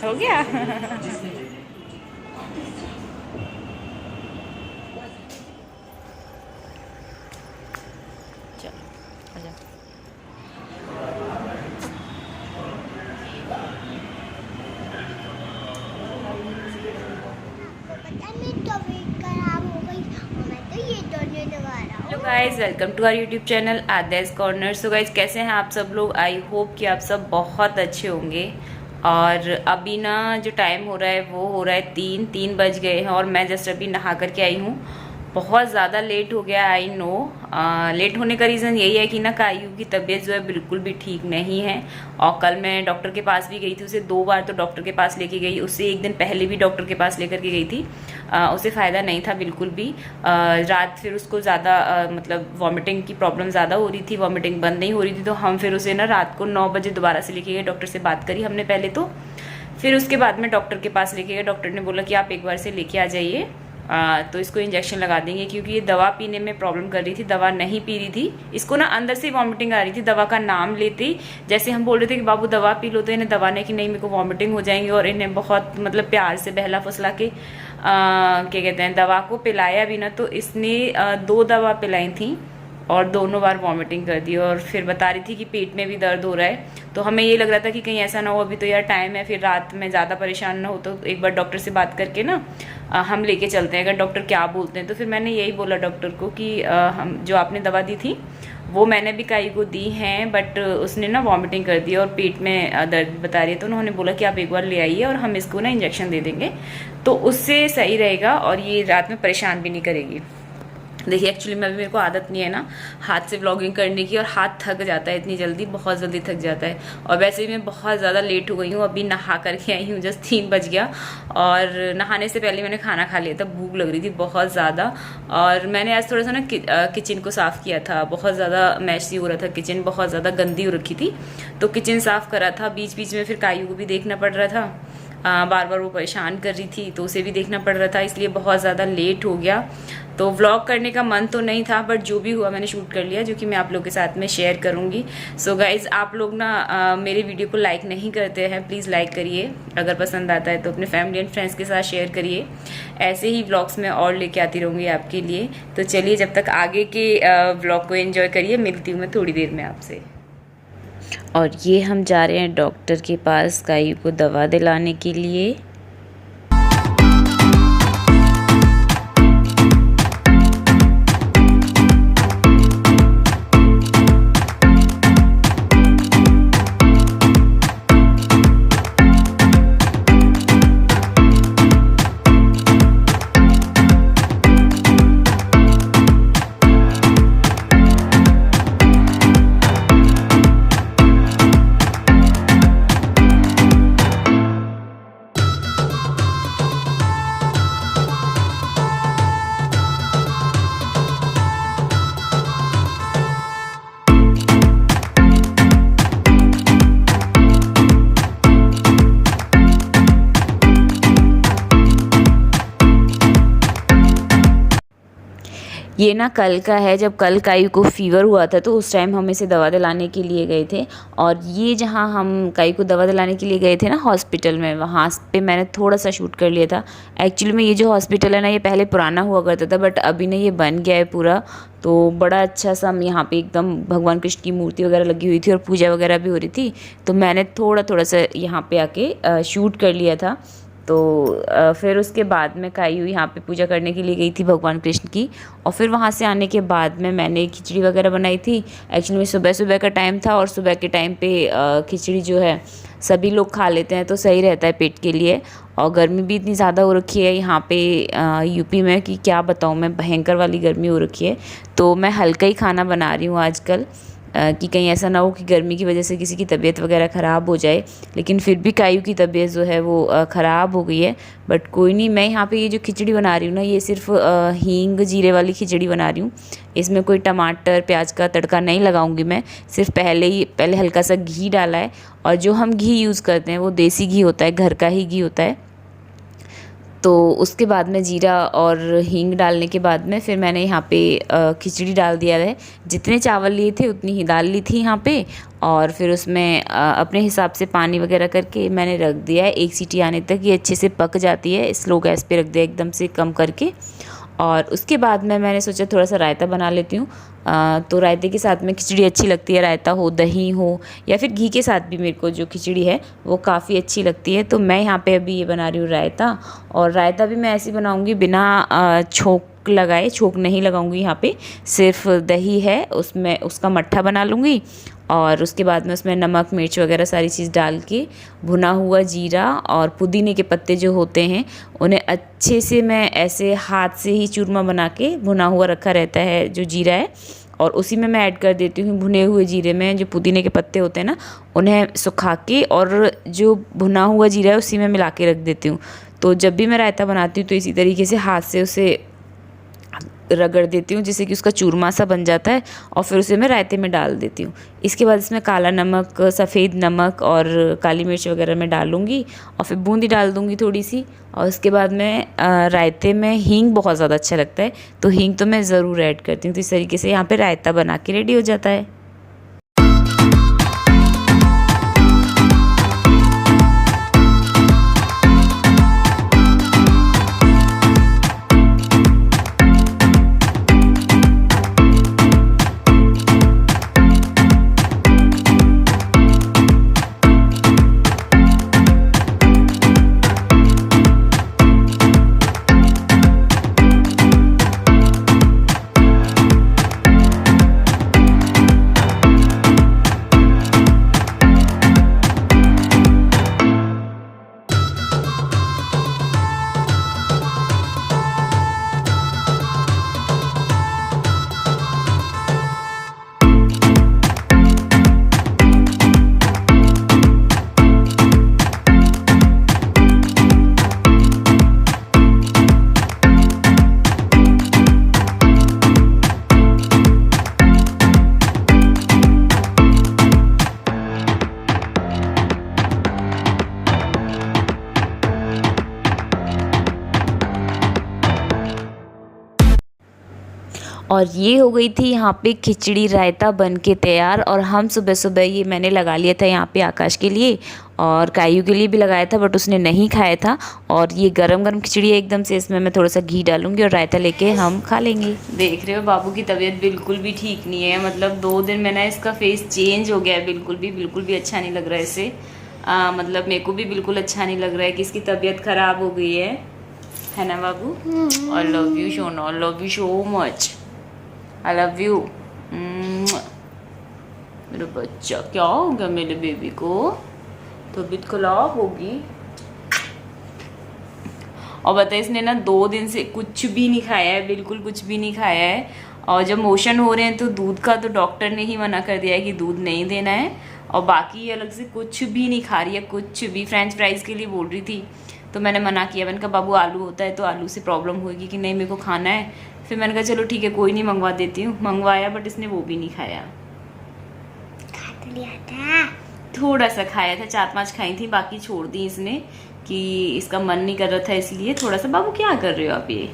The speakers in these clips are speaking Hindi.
हो गया। चलो आजा। Hello guys, welcome to our YouTube channel Aadesh corner. So guys, कैसे हैं आप सब लोग? आई होप कि आप सब बहुत अच्छे होंगे। और अभी ना जो टाइम हो रहा है वो हो रहा है 3 बज गए हैं और मैं जस्ट अभी नहा करके आई हूँ। बहुत ज़्यादा लेट हो गया, आई नो। लेट होने का रीज़न यही है कि ना कायू की तबीयत जो है बिल्कुल भी ठीक नहीं है। और कल मैं डॉक्टर के पास भी गई थी, उसे 2 बार तो डॉक्टर के पास लेके गई, उससे एक दिन पहले भी डॉक्टर के पास लेकर के गई थी। उसे फ़ायदा नहीं था बिल्कुल भी। रात फिर उसको ज़्यादा मतलब वॉमिटिंग की प्रॉब्लम ज़्यादा हो रही थी, वॉमिटिंग बंद नहीं हो रही थी। तो हम फिर उसे ना रात को 9 बजे दोबारा से लेके गए, डॉक्टर से बात करी हमने पहले तो। फिर उसके बाद में डॉक्टर के पास लेके गए, डॉक्टर ने बोला कि आप एक बार से लेके आ जाइए, तो इसको इंजेक्शन लगा देंगे, क्योंकि ये दवा पीने में प्रॉब्लम कर रही थी, दवा नहीं पी रही थी। इसको ना अंदर से वॉमिटिंग आ रही थी, दवा का नाम लेते जैसे हम बोल रहे थे कि बाबू दवा पी लो, तो इन्हें दवा ने कि नहीं मेरे को वॉमिटिंग हो जाएंगी। और इन्हें बहुत मतलब प्यार से बहला फुसला के क्या कहते हैं दवा को पिलाया भी ना, तो इसने 2 दवा पिलाई थी और दोनों बार वॉमिटिंग कर दी। और फिर बता रही थी कि पेट में भी दर्द हो रहा है। तो हमें ये लग रहा था कि कहीं ऐसा ना हो, अभी तो यार टाइम है, फिर रात में ज़्यादा परेशान ना हो, तो एक बार डॉक्टर से बात करके ना हम लेके चलते हैं, अगर डॉक्टर क्या बोलते हैं। तो फिर मैंने यही बोला डॉक्टर को कि हम जो आपने दवा दी थी वो मैंने भी काई को दी हैं, बट उसने ना वॉमिटिंग कर दी और पेट में दर्द बता रही है। तो उन्होंने बोला कि आप एक बार ले आइए और हम इसको ना इंजेक्शन दे देंगे, तो उससे सही रहेगा और ये रात में परेशान भी नहीं करेगी। देखिए, एक्चुअली में मेरे को आदत नहीं है ना हाथ से व्लॉगिंग करने की, और हाथ थक जाता है इतनी जल्दी, बहुत जल्दी थक जाता है। और वैसे भी मैं बहुत ज़्यादा लेट हो गई हूँ, अभी नहा करके आई हूँ, जस्ट 3 बज गया। और नहाने से पहले मैंने खाना खा लिया था, भूख लग रही थी बहुत ज़्यादा। और मैंने आज थोड़ा सा ना किचन को साफ़ किया था, बहुत ज़्यादा मैसी हो रहा था, किचन बहुत ज़्यादा गंदी हो रखी थी, तो किचन साफ़ करा था। बीच बीच में फिर कायू को भी देखना पड़ रहा था, बार बार वो परेशान कर रही थी, तो उसे भी देखना पड़ रहा था, इसलिए बहुत ज़्यादा लेट हो गया। तो व्लॉग करने का मन तो नहीं था, बट जो भी हुआ मैंने शूट कर लिया, जो कि मैं आप लोगों के साथ में शेयर करूंगी। सो गाइज, आप लोग ना मेरे वीडियो को लाइक नहीं करते हैं, प्लीज़ लाइक करिए। अगर पसंद आता है तो अपने फैमिली एंड फ्रेंड्स के साथ शेयर करिए। ऐसे ही व्लॉग्स में और लेके आती रहूँगी आपके लिए। तो चलिए, जब तक आगे के व्लॉग को एंजॉय करिए, मिलती हूँ मैं थोड़ी देर में आपसे। और ये हम जा रहे हैं डॉक्टर के पास कायू को दवा दिलाने के लिए। ये ना कल का है, जब कल कायू को फीवर हुआ था तो उस टाइम हम इसे दवा दिलाने के लिए गए थे। और ये जहाँ हम कायू को दवा दिलाने के लिए गए थे ना हॉस्पिटल में, वहाँ पे मैंने थोड़ा सा शूट कर लिया था। एक्चुअली में ये जो हॉस्पिटल है ना, ये पहले पुराना हुआ करता था, बट अभी ना ये बन गया है पूरा। तो बड़ा अच्छा सा यहाँ पे एकदम भगवान कृष्ण की मूर्ति वगैरह लगी हुई थी और पूजा वगैरह भी हो रही थी। तो मैंने थोड़ा थोड़ा सा यहाँ पे आके शूट कर लिया था। तो फिर उसके बाद में कायू यहाँ पे पूजा करने के लिए गई थी भगवान कृष्ण की। और फिर वहाँ से आने के बाद में मैंने खिचड़ी वगैरह बनाई थी। एक्चुअली में सुबह सुबह का टाइम था, और सुबह के टाइम पे खिचड़ी जो है सभी लोग खा लेते हैं, तो सही रहता है पेट के लिए। और गर्मी भी इतनी ज़्यादा हो रखी है यहाँ पे यूपी में कि क्या बताऊँ मैं, भयंकर वाली गर्मी हो रखी है। तो मैं हल्का ही खाना बना रही हूँ आजकल, कि कहीं ऐसा ना हो कि गर्मी की वजह से किसी की तबीयत वगैरह ख़राब हो जाए। लेकिन फिर भी कायू की तबीयत जो है वो ख़राब हो गई है, बट कोई नहीं। मैं यहाँ पे ये जो खिचड़ी बना रही हूँ ना, ये सिर्फ हींग जीरे वाली खिचड़ी बना रही हूँ। इसमें कोई टमाटर प्याज का तड़का नहीं लगाऊंगी मैं, सिर्फ पहले हल्का सा घी डाला है। और जो हम घी यूज़ करते हैं वो देसी घी होता है, घर का ही घी होता है। तो उसके बाद में जीरा और हींग डालने के बाद में फिर मैंने यहाँ पे खिचड़ी डाल दिया है। जितने चावल लिए थे उतनी ही दाल ली थी यहाँ पे, और फिर उसमें अपने हिसाब से पानी वगैरह करके मैंने रख दिया है 1 सीटी आने तक। ये अच्छे से पक जाती है, स्लो गैस पे रख दिया एकदम से कम करके। और उसके बाद में मैंने सोचा थोड़ा सा रायता बना लेती हूँ। तो रायते के साथ में खिचड़ी अच्छी लगती है, रायता हो, दही हो, या फिर घी के साथ भी मेरे को जो खिचड़ी है वो काफ़ी अच्छी लगती है। तो मैं यहाँ पे अभी ये बना रही हूँ रायता। और रायता भी मैं ऐसे बनाऊँगी बिना छोंक लगाए, छोंक नहीं लगाऊंगी यहाँ पे, सिर्फ दही है उसमें उसका मट्ठा बना लूँगी। और उसके बाद में उसमें नमक मिर्च वगैरह सारी चीज़ डाल के भुना हुआ जीरा और पुदीने के पत्ते जो होते हैं उन्हें अच्छे से मैं ऐसे हाथ से ही चूरमा बना के, भुना हुआ रखा रहता है जो जीरा है, और उसी में मैं ऐड कर देती हूँ। भुने हुए जीरे में जो पुदीने के पत्ते होते हैं ना, उन्हें सुखा के और जो भुना हुआ जीरा है उसी में मिला के रख देती हूँ। तो जब भी मैं रायता बनाती हूँ तो इसी तरीके से हाथ से उसे रगड़ देती हूँ, जिससे कि उसका चूरमा सा बन जाता है, और फिर उसे मैं रायते में डाल देती हूँ। इसके बाद इसमें काला नमक, सफ़ेद नमक और काली मिर्च वगैरह मैं डालूँगी, और फिर बूंदी डाल दूँगी थोड़ी सी। और उसके बाद में रायते में हींग बहुत ज़्यादा अच्छा लगता है, तो हींग तो मैं ज़रूर ऐड करती हूँ। तो इस तरीके से यहाँ पर रायता बना के रेडी हो जाता है। और ये हो गई थी यहाँ पे खिचड़ी रायता बन के तैयार। और हम सुबह सुबह ये मैंने लगा लिया था यहाँ पे आकाश के लिए, और कायू के लिए भी लगाया था, बट उसने नहीं खाया था। और ये गरम गरम खिचड़ी है एकदम से, इसमें मैं थोड़ा सा घी डालूंगी और रायता लेके हम खा लेंगे। देख रहे हो बाबू की तबीयत बिल्कुल भी ठीक नहीं है, मतलब 2 दिन में ना इसका फेस चेंज हो गया है, बिल्कुल भी अच्छा नहीं लग रहा है इसे। मतलब मेरे को भी बिल्कुल अच्छा नहीं लग रहा है कि इसकी तबीयत खराब हो गई है ना बाबू? आई लव यू सोना, I love you so much, I love you. मेरा बच्चा, क्या हो गया मेरे बेबी को? तबीयत खराब होगी। और बता, इसने ना 2 दिन से कुछ भी नहीं खाया है, बिल्कुल कुछ भी नहीं खाया है। और जब मोशन हो रहे हैं तो दूध का तो डॉक्टर ने ही मना कर दिया है कि दूध नहीं देना है। और बाकी अलग से कुछ भी नहीं खा रही है, कुछ भी। फ्रेंच फ्राइज़ के लिए बोल रही थी, तो मैंने मना किया। मैंने कहा बाबू आलू होता है तो आलू से प्रॉब्लम होगी कि नहीं, मेरे को खाना है। फिर मैंने कहा चलो ठीक है, कोई नहीं, मंगवा देती हूँ। मंगवाया, बट इसने वो भी नहीं खाया। थोड़ा सा खाया था, 4-5 खाई थी, बाकी छोड़ दी इसने कि इसका मन नहीं कर रहा था, इसलिए थोड़ा सा। बाबू क्या कर रहे हो आप? ये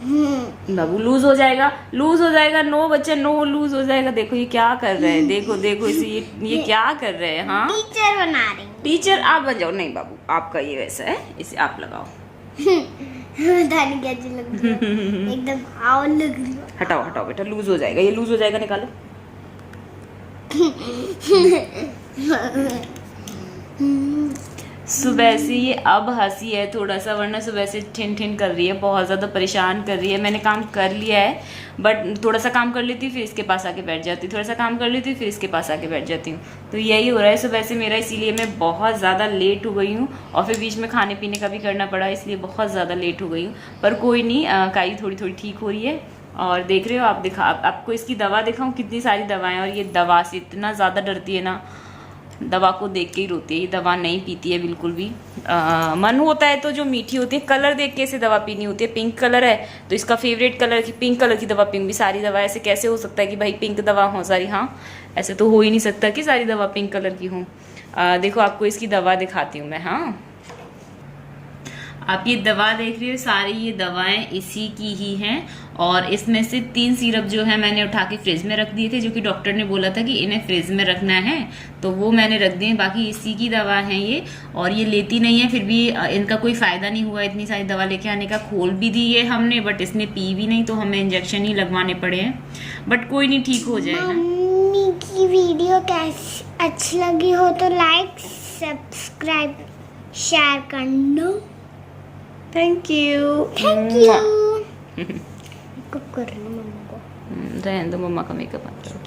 बाबू लूज हो जाएगा, लूज हो जाएगा। नो बच्चा, नो, लूज हो जाएगा। देखो ये क्या कर रहे हैं, देखो देखो इसे, ये क्या कर रहे हैं? हाँ, टीचर बना रही। टीचर आप बन जाओ। नहीं बाबू, आपका ये वैसा है, इसे आप लगाओ। दानी कैसी लग रही है? एकदम आउल लग रही है। हटाओ हटाओ बेटा, लूज हो जाएगा, ये लूज हो जाएगा, निकालो। सुबह से ये अब हंसी है थोड़ा सा, वरना सुबह से ठिन ठिन कर रही है, बहुत ज़्यादा परेशान कर रही है। मैंने काम कर लिया है, बट थोड़ा सा काम कर लेती हूँ फिर इसके पास आके बैठ जाती हूँ, थोड़ा सा काम कर लेती हूँ फिर इसके पास आके बैठ जाती हूँ। तो यही हो रहा है सुबह से मेरा, इसीलिए मैं बहुत ज़्यादा लेट हो गई हूँ। और फिर बीच में खाने पीने का भी करना पड़ा, इसलिए बहुत ज़्यादा लेट हो गई हूँ। पर कोई नहीं, काई थोड़ी थोड़ी ठीक हो रही है। और देख रहे हो आप, आपको इसकी दवा दिखाऊँ, कितनी सारी दवाएँ। और ये दवा से इतना ज़्यादा डरती है ना, दवा को देख के ही रोती है। ये दवा नहीं पीती है बिल्कुल भी। मन होता है तो जो मीठी होती है, कलर देख के इसे दवा पीनी होती है। पिंक कलर है तो इसका फेवरेट कलर की पिंक कलर की दवा पीऊंगी। सारी दवा ऐसे कैसे हो सकता है कि भाई पिंक दवा हो सारी? हाँ, ऐसे तो हो ही नहीं सकता कि सारी दवा पिंक कलर की हो। देखो आपको इसकी दवा दिखाती हूँ मैं। हाँ, आप ये दवा देख रहे हो, सारी ये दवाएं इसी की ही हैं। और इसमें से 3 सिरप जो है मैंने उठा के फ्रिज में रख दिए थे, जो कि डॉक्टर ने बोला था कि इन्हें फ्रिज में रखना है, तो वो मैंने रख दिए। बाकी इसी की दवा है ये, और ये लेती नहीं है, फिर भी इनका कोई फायदा नहीं हुआ इतनी सारी दवा लेके आने का। खोल भी दी है हमने, बट इसने पी भी नहीं, तो हमें इंजेक्शन ही लगवाने पड़े हैं। बट कोई नहीं, ठीक हो जाएगा। मम्मी की वीडियो कैसी अच्छी लगी हो तो लाइक, सब्सक्राइब, शेयर करना। Thank you. मेकअप कर लो मम्मा को। रहने दो, मम्मा का मेकअप मत करो।